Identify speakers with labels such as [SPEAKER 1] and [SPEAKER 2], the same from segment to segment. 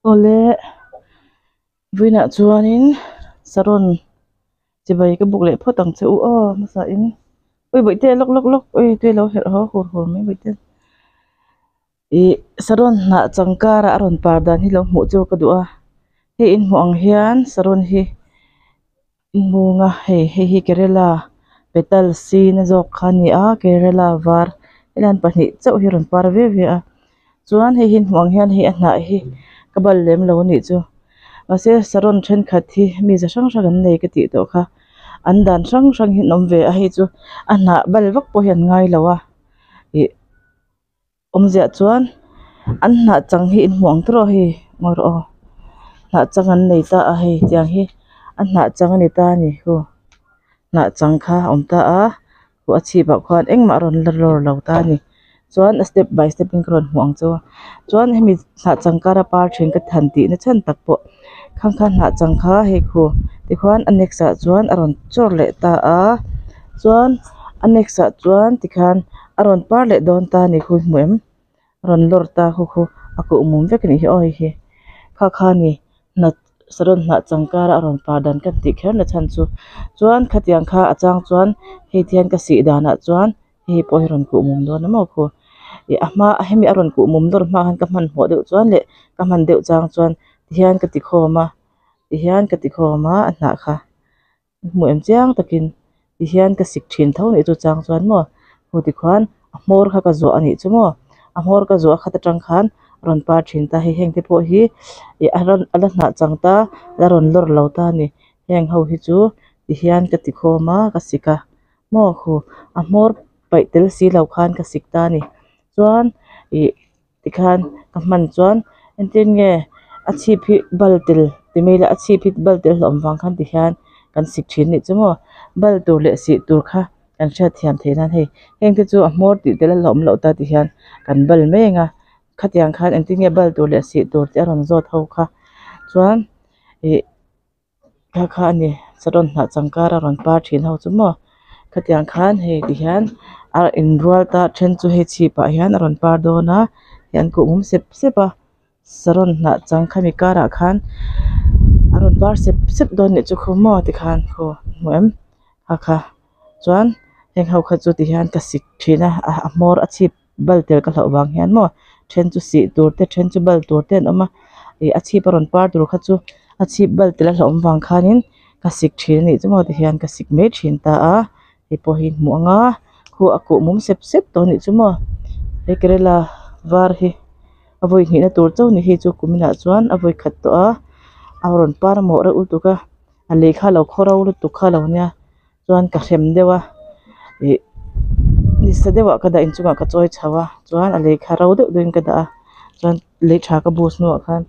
[SPEAKER 1] Ole vina chuanin saron chibai ka buk le photang che u a masa in oi boite lok oi te lo her ho hur hur me boite i saron na changkara aron pardan hi lo mu chu ka du a he in mu ang hian saron hi in munga he kerela petal si na jok khani a kerela var elan pani chau hi ron par ve ve a chuan he hin mu ang hian hi a hna hi kabal lem lo ni chu ase saron then khat hi mi za sang sang an nei ka ti to kha an dan sang sang hi nom ve a hi chu a hna bal vak po hian ngai lawa i omzia chuan an hna chang hi in huang tro hi ngor o hna chang an nei ta a hi tiang hi an hna chang ani ta ni hu hna chang kha om ta a hu a chi ba khan engma ron lor lo ta ni chuan step by step in kron huang chu chuan hemi hna chang kara par thin ka than ti na chan tak po khang khan hna chang kha he khu ti khan anexa chuan aron chor le ta a chuan anexa chuan ti khan aron par le don ta ni khu hmuem ron lor ta khu khu aku mum vek ni hi oi hi kha kha ni na saron hna changkara aron padan kan ti kher na chan chu chuan khatiang kha achang chuan he thian ka si dana chuan he poi ron ku mum don mo khu i ama hemi aron ku mum dor ma han ka man ho de chuan le ka man deuh chang chuan hian ka ti khoma hian ka ti khoma a hna kha muem chiang takin hian ka sik thin tho ni chu chang chuan mo hu ti khan a mor kha ka zo ani chu mo a mor ka zo kha ta tang khan ron par thin ta hi heng te po hi i aron ala hna chang ta la ron lor lo ta ni heng ho hi chu hian ka ti khoma ka sika mo khu a mor pai tel si lo khan ka sik ta ni chuan i ti khan ka man chuan entin nge a chi phi baltil ti mela a chi phi baltil hlom wang khan ti hian kan sik thin ni chumo bal tur le si tur kha kan sha thiam theinan hei heng te chu a mor ti tel hlom lo ta ti hian kan bal menga khatiang khan entin nge bal tur le si tur te ron zo tho kha chuan i kha kha ni saron hna changkara ron par thin ho chumo khatiang khan hei ti hian a in rual ta then chu he chi pa hian aron par dona hian ku mum sep sepa saron hna chang khami kara khan aron par sep sep don ni chu khumo ti khan kho moem kha kha chuan heng ho kha chu ti hian ka sik thina a mor a chip bal tel ka hlo wang hian mo then chu si tur te then chu bal tur ten oma e a chip aron par tur kha chu a chip bal tel hlom wang khanin ka sik thin ni chu mo ti hian ka sik me thin ta a e po hi mu anga khu aku mum sep sep to ni chu mo e kerela var hi avoi ni na tur chau ni hi chu kumina chuan avoi khat to a aron par mo ra u tuka a lekha lo khoro lu tu kha lo nya chuan ka hrem dewa e ni sa dewa ka da in chunga ka choi chawa chuan a lekha ro de duin ka da chuan le tha ka bus nu khan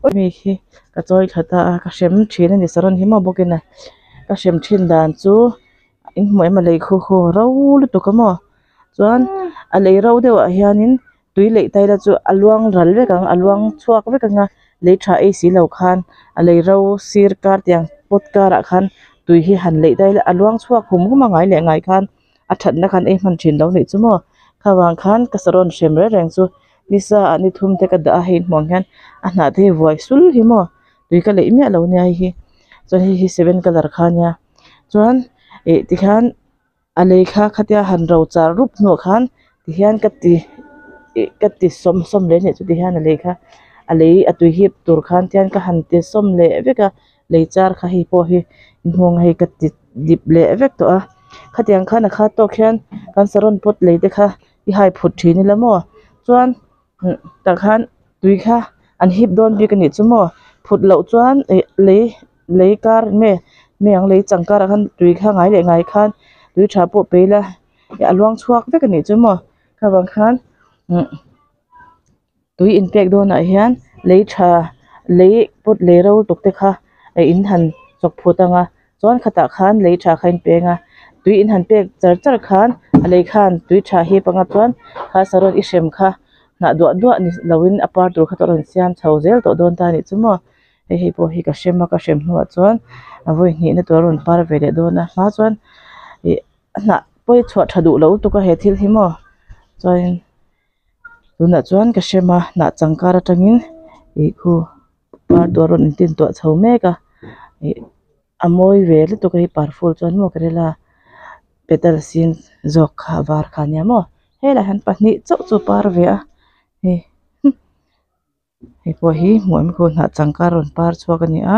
[SPEAKER 1] oi mi hi ka choi thata ka hrem thin ani saron hi ma bokina ka hrem thin dan chu in moi ma le khu khu ro lu tu ka mo chuan a le ro dewa hianin tui le tai la chu aluang ral ve kang aluang chuak ve kanga le tha e si lo khan a le ro sir kar tiang pot kara khan tui hi han le dai la aluang chuak hum hum ngai le ngai khan a that na khan e man thin lo ni chumo khawang khan kasaron shem re reng chu nisa ani thum te ka da hein mong han a hna the voi sul hi mo tui ka le mi lo ni ai hi chuan hi 7 color khania chuan e ti khan a le kha khatia han ro char rup no khan ti hian ka ti som som le ne chu ti hian a le kha a le a tu hi tur khan tian ka han te som le veka le char kha hi po hi hong hei ka ti dip le vek to a khatiang khan a kha to khian kan saron pot le te kha i hai phut thi ni lamo chuan ta khan tui kha an hip don bi ka ni chumo phut lo chuan le kar me ang le changkar khan tui kha ngai le ngai khan tui tha po peila ya alwang chuak vek ani chumo khawang khan tui in pek don a hian le tha le pot le ro tok te kha e in han chok phutanga chuan khata khan le tha khain penga tui in han pek char char khan a le khan tui tha hi panga chuan kha saron i shem kha na do do ni lawin apar tur kha toron siam chho zel to don ta ni chumo he po hi ka shem nu chuan avoi ni na toron par ve le dona ma chuan e na poi chhuat thadu lo tu ka he thil hi mo chuan tuna chuan ka shema na changkar atangin e khu par tu ron in tin tu chho mek a amoi ve le tu kai par ful chuan mo karela petal sin zok kha var kha nya mo hela han pahnih chau chu par ve a he he po hi muam ko na changkar ron par chuak ani a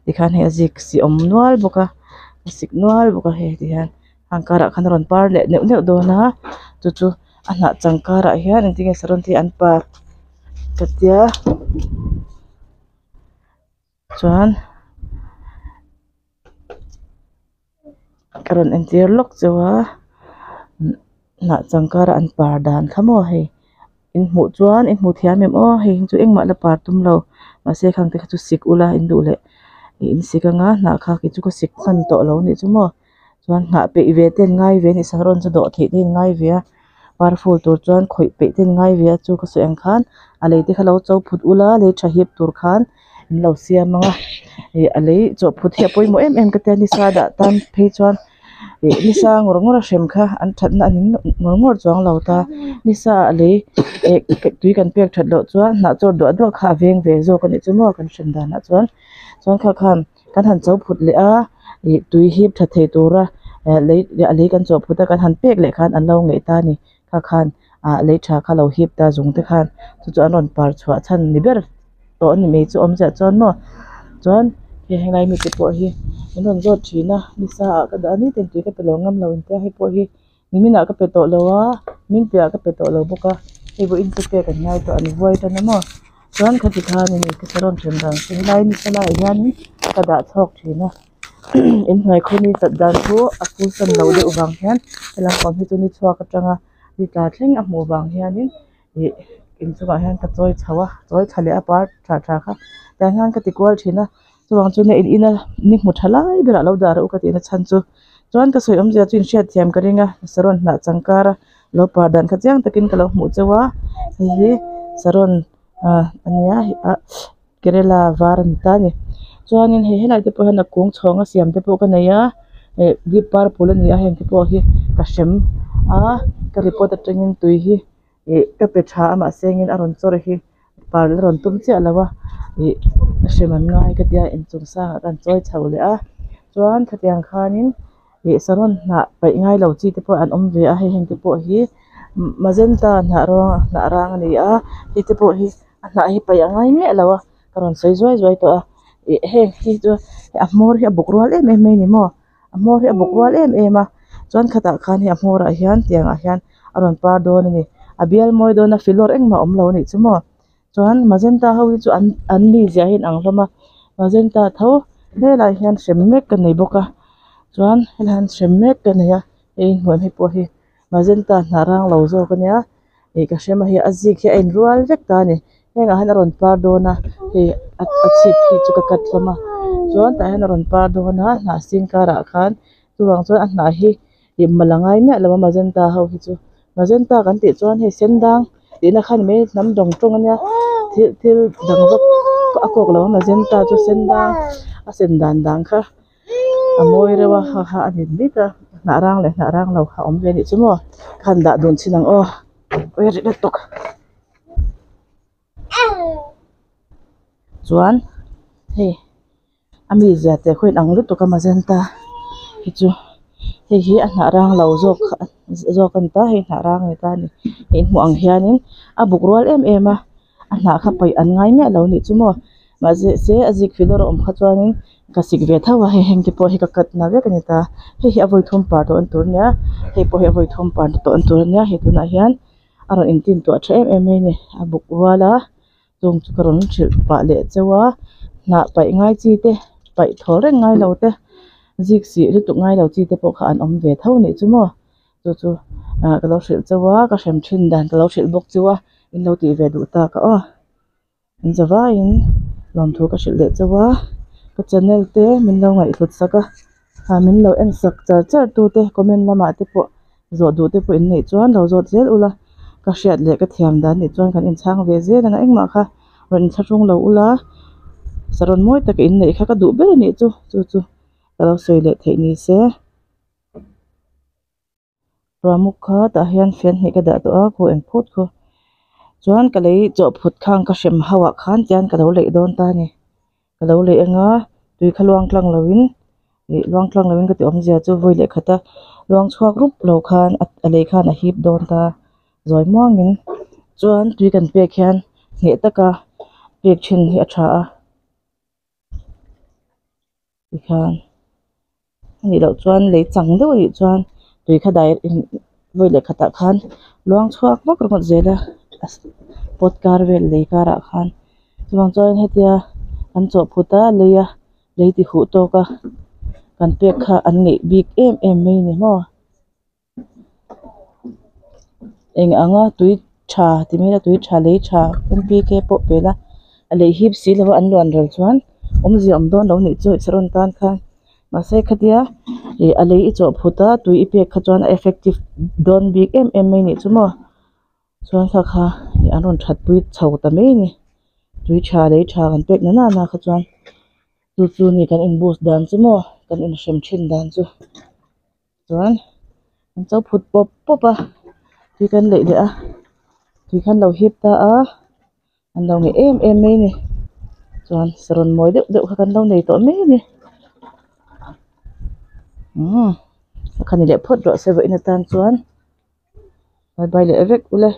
[SPEAKER 1] tikhan he azik si om nual boka sik nual boka he tihan hangkara khan ron par le neu neu do na chu chu ana changkara hian intinge saron thi an par katia chuan karon entir lok chawa na changkara an par dan thamo he in hmu chuan in hmu thiam em o hei chu engmah la par tum lo ma se khang te chu sik ula in du le in sikanga na kha ki chu ko sik khan to lo ni chu mo chuan na pe ve ten ngai ve ni saron chu do the ten ngai ve a par ful tur chuan khoi pe ten ngai ve chu ko se ang khan a le te khalo chau phut ula le tha hiap tur khan in lo siam manga a le chaw phut hi poi mo em ka te ni sa da tan phei chuan nisa ngor ngor shem kha an thatna anin ngor ngor chuang lo ta nisa le tui kan pek that lo chuan na chaw do do kha veng ve zo kan chu mo kan shem dan a chuan kha khan kan han chaw phut le a tui hip tha thei tura le kan chaw phuta kan han pek le khan an lo ngei ta ni kha khan le tha kha lo hip ta zung te khan chu an ron par chhuah chan ni ber to ni me chu om cha chuan mo chuan he hengai mi te po hi non zot thina nisa ka da ni ten ti ka pelo ngam lo in te hi po hi nimina ka pe to lo wa min pia ka pe to lo boka he bo in te kan ngai to ani voi ta na mo chuan khati kha ni ka saron thren dang se lai ni sala hian ka da chok thina in ngai khoni tat dan thu a fu san lo de uwang hian elang pam hi chu ni chhuak atanga ni tla thleng a hmu wang hianin in chuka hian ka choi chawa choi thale a par tha tha kha ta hian ka ti kwal thina chuwang chu ne in ina ni hmu thalai bera lo dar u ka ti na chan chu chuan ka soi om zia chin hriat thiam ka ringa saron na changkara lo par dan kha chiang takin ka lo hmu chawa hi saron ania kerela var an ta ni chuanin he helai te po hana kung chhawng a siam te po ka nei a bi par pula ni a hen te po hi ka shem ka report atangin tui hi ka pe tha ama sengin aron chor hi par ron tum che alawa sheman ngai ka tia in chung sa kan choi chho le a chuan thatiang khanin saron na pai ngai lo chi te po an om ve a he hen te po hi magenta na ro na rang ni a hi te po hi na hi pai ngai me lawa karon sei zoi to a he hi chu a mor hi bukrual em ni mo a mor hi bukrual em a chuan khata khan hi a mor a hian tiang a hian aron par do ni a bial moi do na filor engma om lo ni chu mo chuan magenta ho chu an mi zia hin ang hloma magenta tho hela hian hremek kan nei boka chuan helan hremek kan ya hnuam hi po hi magenta narang lo zo ka nia ka hrema hi azik hi ein rual vek ta ni henga han aron par do na a chip hi chu ka kat hloma chuan ta han aron par do na na sin kara khan chuwang chuan a hna hi malangai me lama magenta ho hi chu magenta kan ti chuan he sendang tina khan me nam dong tong ania thil dang vak akok lo magenta chu sendang a sendan dang kha amoi rewa ha ani bita na rang lo ha om ve ni chumo khan da dun chinang o oi ri tok chuan he ami zia te khoin ang lu to ka magenta hi chu hi a na rang lo zo kan ta he na rang ni ta ni in mu ang hianin a bukrol em a na kha pai an ngai me lo ni chumo ma se azik filor om kha chuanin ka sik ve thawa he heng te po hi ka kat na ve kani ta hi avoi thum par to an tur nia he po hi avoi thum par to an tur nia he tuna hian aron in tin to a tha em ni a buk wala chung chu karon thil pa le chewa na pai ngai chi te pai thor reng ngai lo te zik si lu tu ngai lo chi te po kha an om ve tho ni chumo chu ka lo hril chewa ka hrem thin dan ka lo hril bok chewa in lo ti ve du ta ka in zawa in lom thu ka hril le chewa ka channel te min lo ngai thut saka min lo en sak char tu te comment lama te po zo du te po in nei chuan lo zot zel ula ka hriat le ka thiam dan ni chuan kan in chang ve zel anga engma kha ron tharung lo ula saron moi tak in nei kha ka du ber ni chu ka lo soi le thei ni se pramuk kha ta hian fen hi ka da to a ko eng phut ko chuan ka lei cho phut khang ka hrem hawa khan tian ka lo lei don ta ni kalau le anga tui khaluang tlang lawin luang tlang lawin ka ti om zia chu voi le khata luang chhuak rup lo khan a le khan a hip don ta zoi muangin chuan tui kan pek hian nge taka pek thin hi a tha a ti khan ni lo chuan le chang deuh ni chuan tui kha dai in voi le khata khan luang chhuak mak ro zela pot kar vel le kara khan chuan chuan hetia an chaw phuta leia leiti hu to ka kan pek kha an nei bik em mai ni mo eng anga tui tha ti mena tui tha le tha kan pi ke po pela a le hip si lewa an luan rel chuan omzi am don lo ni chu saron tan khan ma se khatia a le I chaw phuta tui I pek kha chuan effective don bik em mai ni chu mo chuan kha kha anon that pui chho ta mai ni tui tha le tha kan pek na na kha chuan chu ni kan in boost dan chu mo kan in shem thin dan chu chuan an chaw phut pop popa tui kan le a tui khan lo hip ta a an lo nge em mai ni chuan saron moi deuh kha kan lo nei to mai ni khani le phot ro se voi na tan chuan bye bye le vek ule